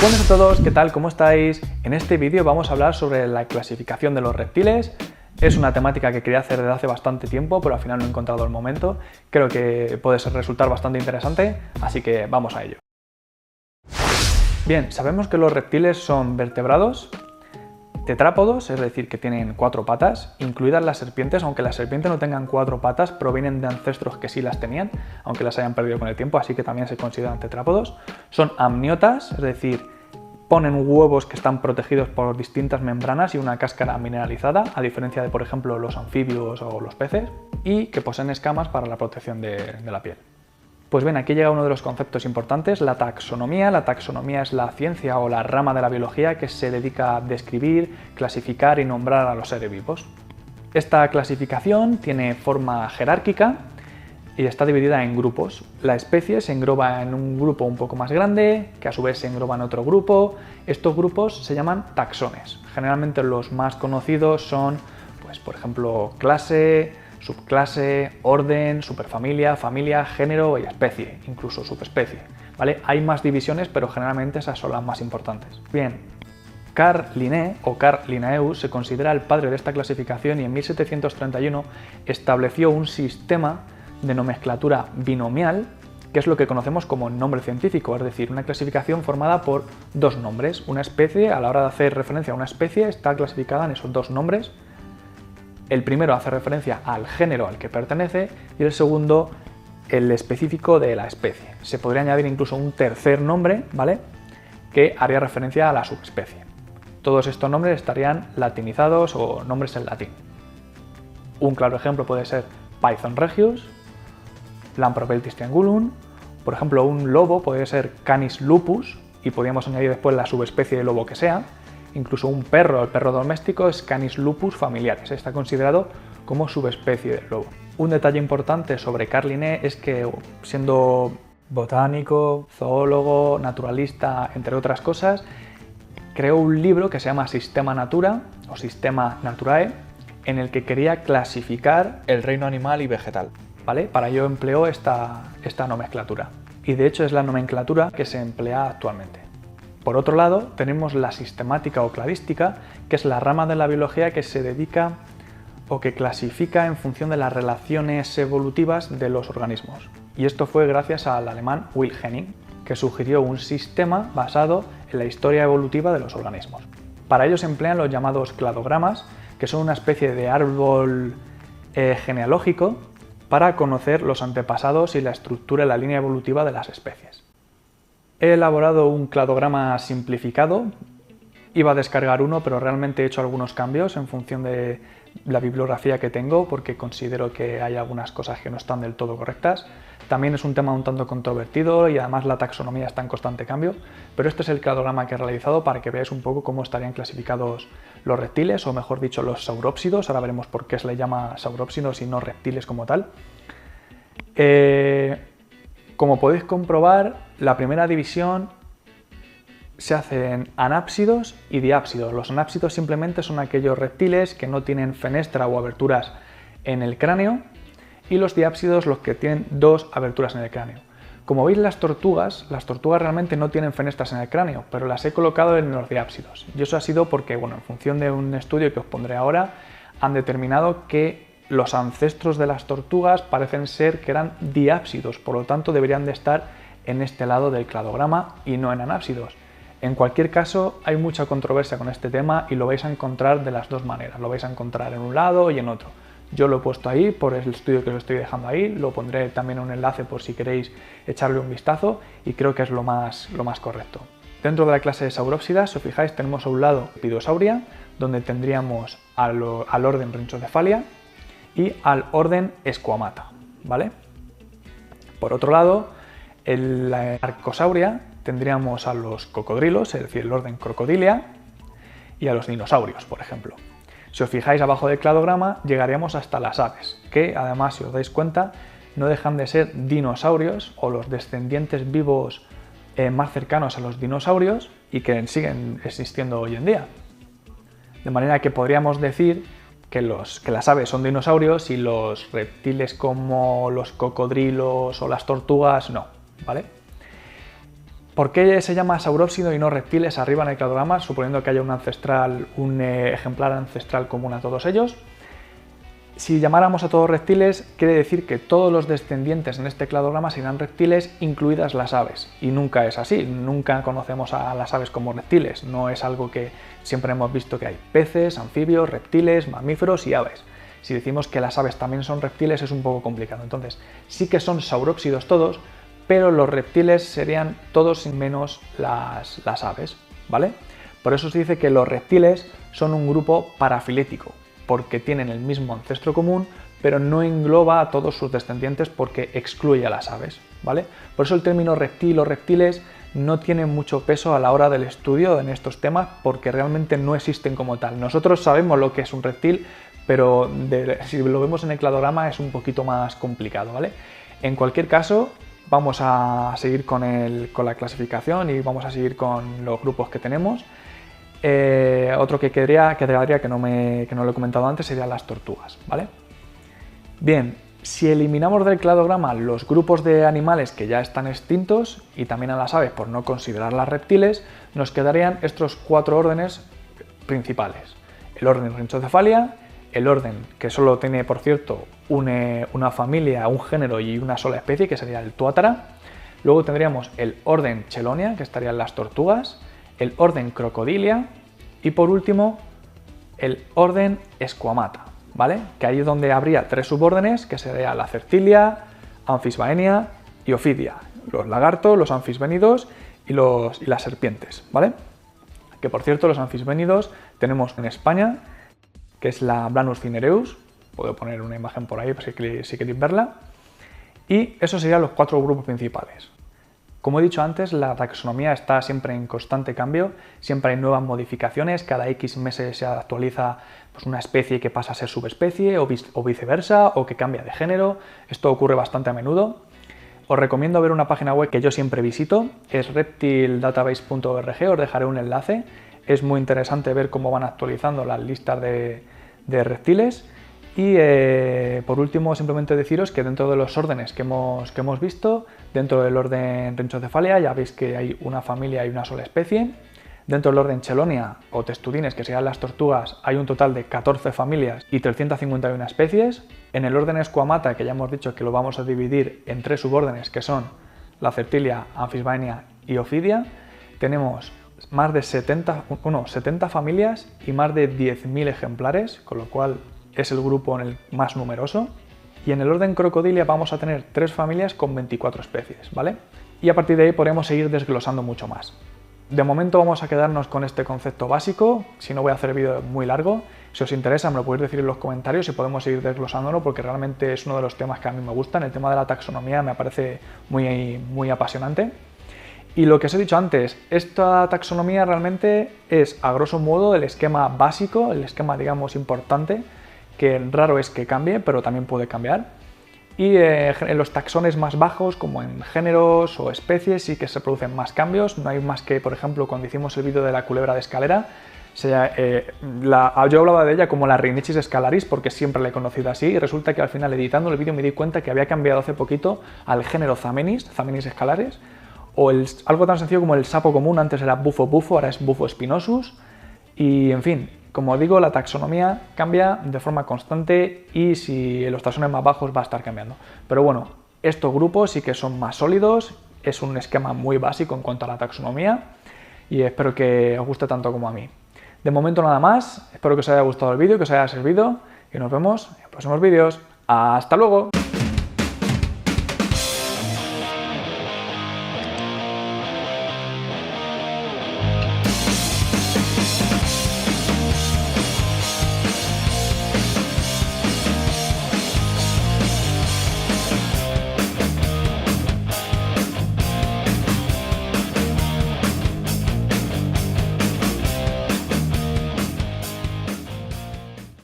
Buenas a todos, ¿qué tal? ¿Cómo estáis? En este vídeo vamos a hablar sobre la clasificación de los reptiles. Es una temática que quería hacer desde hace bastante tiempo, pero al final no he encontrado el momento. Creo que puede resultar bastante interesante, así que vamos a ello. Bien, sabemos que los reptiles son vertebrados, tetrápodos, es decir, que tienen 4 patas, incluidas las serpientes, aunque las serpientes no tengan 4 patas, provienen de ancestros que sí las tenían, aunque las hayan perdido con el tiempo, así que también se consideran tetrápodos. Son amniotas, es decir, ponen huevos que están protegidos por distintas membranas y una cáscara mineralizada, a diferencia de, por ejemplo, los anfibios o los peces, y que poseen escamas para la protección de la piel. Pues bien, aquí llega uno de los conceptos importantes, la taxonomía. La taxonomía es la ciencia o la rama de la biología que se dedica a describir, clasificar y nombrar a los seres vivos. Esta clasificación tiene forma jerárquica y está dividida en grupos. La especie se engloba en un grupo un poco más grande, que a su vez se engloba en otro grupo. Estos grupos se llaman taxones. Generalmente los más conocidos son, pues, por ejemplo, clase, subclase, orden, superfamilia, familia, género y especie, incluso subespecie, ¿vale? Hay más divisiones, pero generalmente esas son las más importantes. Bien, Carl Linné o Carl Linnaeus se considera el padre de esta clasificación y en 1731 estableció un sistema de nomenclatura binomial, que es lo que conocemos como nombre científico, es decir, una clasificación formada por dos nombres. Una especie, a la hora de hacer referencia a una especie, está clasificada en esos dos nombres. El primero hace referencia al género al que pertenece y el segundo el específico de la especie. Se podría añadir incluso un tercer nombre, ¿vale?, que haría referencia a la subespecie. Todos estos nombres estarían latinizados o nombres en latín. Un claro ejemplo puede ser Python regius, Lampropeltis triangulum. Por ejemplo, un lobo puede ser Canis lupus y podríamos añadir después la subespecie de lobo que sea. Incluso un perro, el perro doméstico, es Canis lupus familiaris, está considerado como subespecie del lobo. Un detalle importante sobre Carl Linné es que, siendo botánico, zoólogo, naturalista, entre otras cosas, creó un libro que se llama Systema Natura o Systema Naturae, en el que quería clasificar el reino animal y vegetal, ¿vale? Para ello empleó esta nomenclatura. Y de hecho es la nomenclatura que se emplea actualmente. Por otro lado, tenemos la sistemática o cladística, que es la rama de la biología que se dedica o que clasifica en función de las relaciones evolutivas de los organismos. Y esto fue gracias al alemán Will Henning, que sugirió un sistema basado en la historia evolutiva de los organismos. Para ello se emplean los llamados cladogramas, que son una especie de árbol genealógico para conocer los antepasados y la estructura y la línea evolutiva de las especies. He elaborado un cladograma simplificado, iba a descargar uno, pero realmente he hecho algunos cambios en función de la bibliografía que tengo, porque considero que hay algunas cosas que no están del todo correctas. También es un tema un tanto controvertido y además la taxonomía está en constante cambio, pero este es el cladograma que he realizado para que veáis un poco cómo estarían clasificados los reptiles, o mejor dicho, los saurópsidos. Ahora veremos por qué se les llama saurópsidos y no reptiles como tal. Como podéis comprobar, la primera división se hace en anápsidos y diápsidos. Los anápsidos simplemente son aquellos reptiles que no tienen fenestra o aberturas en el cráneo, y los diápsidos los que tienen dos aberturas en el cráneo. Como veis, las tortugas realmente no tienen fenestras en el cráneo, pero las he colocado en los diápsidos. Y eso ha sido porque, bueno, en función de un estudio que os pondré ahora, han determinado que los ancestros de las tortugas parecen ser que eran diápsidos, por lo tanto deberían de estar en este lado del cladograma y no en anápsidos. En cualquier caso, hay mucha controversia con este tema y lo vais a encontrar de las dos maneras. Lo vais a encontrar en un lado y en otro. Yo lo he puesto ahí por el estudio que os estoy dejando ahí, lo pondré también un enlace por si queréis echarle un vistazo, y creo que es lo más correcto. Dentro de la clase de saurópsidas, si os fijáis, tenemos a un lado Lepidosauria, donde tendríamos al orden Rhynchocephalia y al orden Squamata, ¿vale? Por otro lado, en la Arcosauria tendríamos a los cocodrilos, es decir, el orden Crocodilia, y a los dinosaurios, por ejemplo. Si os fijáis abajo del cladograma, llegaríamos hasta las aves, que además, si os dais cuenta, no dejan de ser dinosaurios o los descendientes vivos más cercanos a los dinosaurios y que siguen existiendo hoy en día. De manera que podríamos decir que las aves son dinosaurios y los reptiles como los cocodrilos o las tortugas no, ¿vale? ¿Por qué se llama saurópsido y no reptiles arriba en el cladograma, suponiendo que haya un ejemplar ancestral común a todos ellos? Si llamáramos a todos reptiles, quiere decir que todos los descendientes en este cladograma serán reptiles, incluidas las aves. Y nunca es así, nunca conocemos a las aves como reptiles, no es algo que siempre hemos visto que hay peces, anfibios, reptiles, mamíferos y aves. Si decimos que las aves también son reptiles es un poco complicado, entonces sí que son saurópsidos todos, pero los reptiles serían todos menos las aves, ¿vale? Por eso se dice que los reptiles son un grupo parafilético, porque tienen el mismo ancestro común, pero no engloba a todos sus descendientes porque excluye a las aves, ¿vale? Por eso el término reptil o reptiles no tiene mucho peso a la hora del estudio en estos temas, porque realmente no existen como tal. Nosotros sabemos lo que es un reptil, pero si lo vemos en el cladograma es un poquito más complicado, ¿vale? En cualquier caso, vamos a seguir con la clasificación y vamos a seguir con los grupos que tenemos. Otro que quedaría que no lo he comentado antes serían las tortugas, ¿vale? Bien, si eliminamos del cladograma los grupos de animales que ya están extintos y también a las aves por no considerarlas reptiles, nos quedarían estos 4 órdenes principales. El orden Rhinchocephalia, el orden que solo tiene, por cierto, una familia, un género y una sola especie, que sería el Tuatara. Luego tendríamos el orden Chelonia, que estarían las tortugas, el orden Crocodilia y por último el orden Squamata, ¿vale? Que ahí es donde habría 3 subórdenes, que sería la Certilia, Amphisbaenia y Ophidia, los lagartos, los anfisbénidos y las serpientes, ¿vale? Que por cierto los anfisbénidos tenemos en España, que es la Blanus cinereus, puedo poner una imagen por ahí si queréis verla, y esos serían los 4 grupos principales. Como he dicho antes, la taxonomía está siempre en constante cambio, siempre hay nuevas modificaciones, cada X meses se actualiza pues, una especie que pasa a ser subespecie o viceversa, o que cambia de género. Esto ocurre bastante a menudo. Os recomiendo ver una página web que yo siempre visito, es reptiledatabase.org, os dejaré un enlace. Es muy interesante ver cómo van actualizando las listas de reptiles. Y por último, simplemente deciros que dentro de los órdenes que hemos visto, dentro del orden Rhinchocephalia ya veis que hay una familia y una sola especie. Dentro del orden Chelonia o Testudines, que serían las tortugas, hay un total de 14 familias y 351 especies. En el orden Squamata, que ya hemos dicho que lo vamos a dividir en 3 subórdenes, que son la Certilia, Amphisbaenia y Ophidia, tenemos más de 70 familias y más de 10.000 ejemplares, con lo cual es el grupo más numeroso. Y en el orden Crocodilia vamos a tener 3 familias con 24 especies, ¿vale? Y a partir de ahí podremos seguir desglosando mucho más. De momento vamos a quedarnos con este concepto básico, si no voy a hacer vídeo muy largo. Si os interesa me lo podéis decir en los comentarios y podemos seguir desglosándolo, porque realmente es uno de los temas que a mí me gustan. El tema de la taxonomía me parece muy apasionante. Y lo que os he dicho antes, esta taxonomía realmente es a grosso modo el esquema básico, el esquema digamos importante, que raro es que cambie, pero también puede cambiar. Y en los taxones más bajos, como en géneros o especies, sí que se producen más cambios. No hay más que, por ejemplo, cuando hicimos el vídeo de la culebra de escalera, yo hablaba de ella como la Rhinechis scalaris porque siempre la he conocido así, y resulta que al final, editando el vídeo, me di cuenta que había cambiado hace poquito al género Zamenis scalaris, o algo tan sencillo como el sapo común. Antes era Bufo bufo, ahora es Bufo spinosus, y en fin. Como digo, la taxonomía cambia de forma constante y si en los taxones más bajos va a estar cambiando. Pero bueno, estos grupos sí que son más sólidos, es un esquema muy básico en cuanto a la taxonomía y espero que os guste tanto como a mí. De momento nada más, espero que os haya gustado el vídeo, que os haya servido y nos vemos en próximos vídeos. ¡Hasta luego!